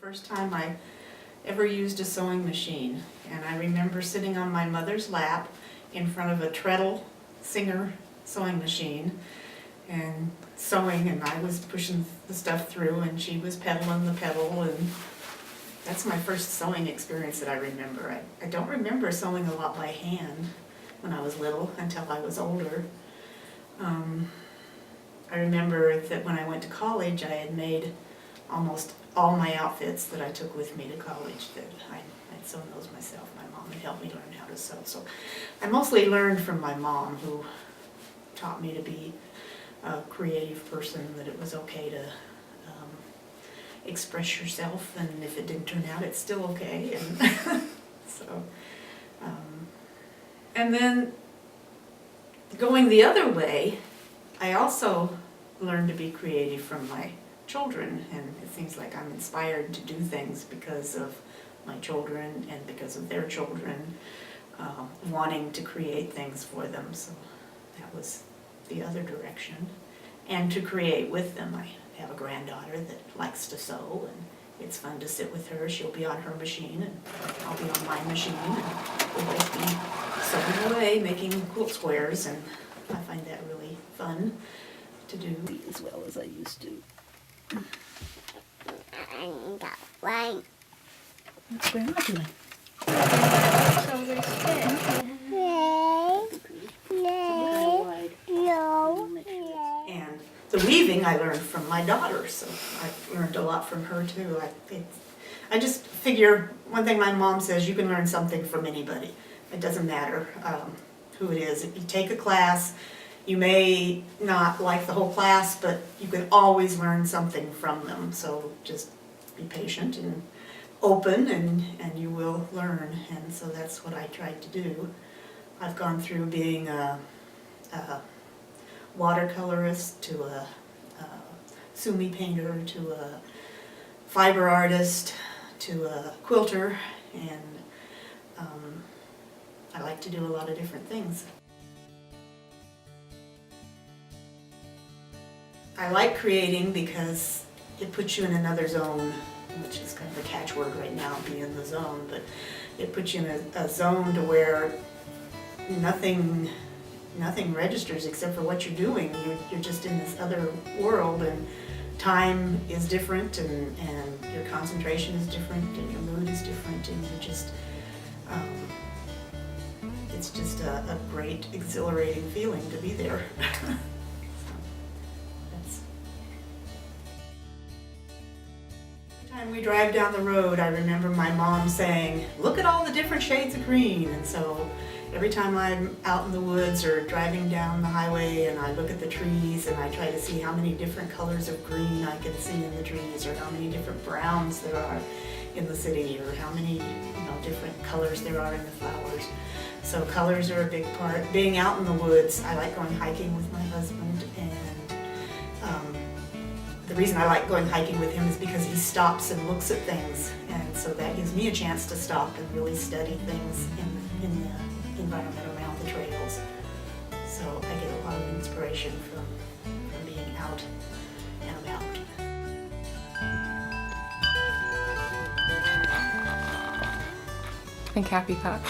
First time I ever used a sewing machine, and I remember sitting on my mother's lap in front of a treadle Singer sewing machine and sewing, and I was pushing the stuff through and she was pedaling the pedal, and that's my first sewing experience that I remember. I don't remember sewing a lot by hand when I was little until I was older. I remember that when I went to college, I had made almost all my outfits that I took with me to college, that I'd sewn those myself. My mom had helped me learn how to sew. So I mostly learned from my mom, who taught me to be a creative person, that it was okay to express yourself, and if it didn't turn out, it's still okay. And so, and then going the other way, I also learned to be creative from my children, and it seems like I'm inspired to do things because of my children and because of their children, wanting to create things for them. So that was the other direction. And to create with them. I have a granddaughter that likes to sew, and it's fun to sit with her. She'll be on her machine and I'll be on my machine, and we'll both be sewing away, making quilt squares, and I find that really fun to do as well as I used to. I got one. What's going on doing? So they stick. No. And the weaving I learned from my daughter, so I learned a lot from her too. I just figure, one thing my mom says, you can learn something from anybody. It doesn't matter who it is. If you take a class, you may not like the whole class, but you can always learn something from them. So just be patient and open, and you will learn. And so that's what I tried to do. I've gone through being a watercolorist to a sumi painter to a fiber artist to a quilter, and I like to do a lot of different things. I like creating because it puts you in another zone, which is kind of a catchword right now, being in the zone, but it puts you in a zone to where nothing registers except for what you're doing. You're just in this other world, and time is different, and your concentration is different, and your mood is different, and you just, it's just a great, exhilarating feeling to be there. Every time we drive down the road, I remember my mom saying, "Look at all the different shades of green," and so every time I'm out in the woods or driving down the highway and I look at the trees and I try to see how many different colors of green I can see in the trees, or how many different browns there are in the city, or how many different colors there are in the flowers. So colors are a big part. Being out in the woods, I like going hiking with my husband, and the reason I like going hiking with him is because he stops and looks at things, and so that gives me a chance to stop and really study things in the environment around the trails. So I get a lot of inspiration from being out and about. I think happy thoughts.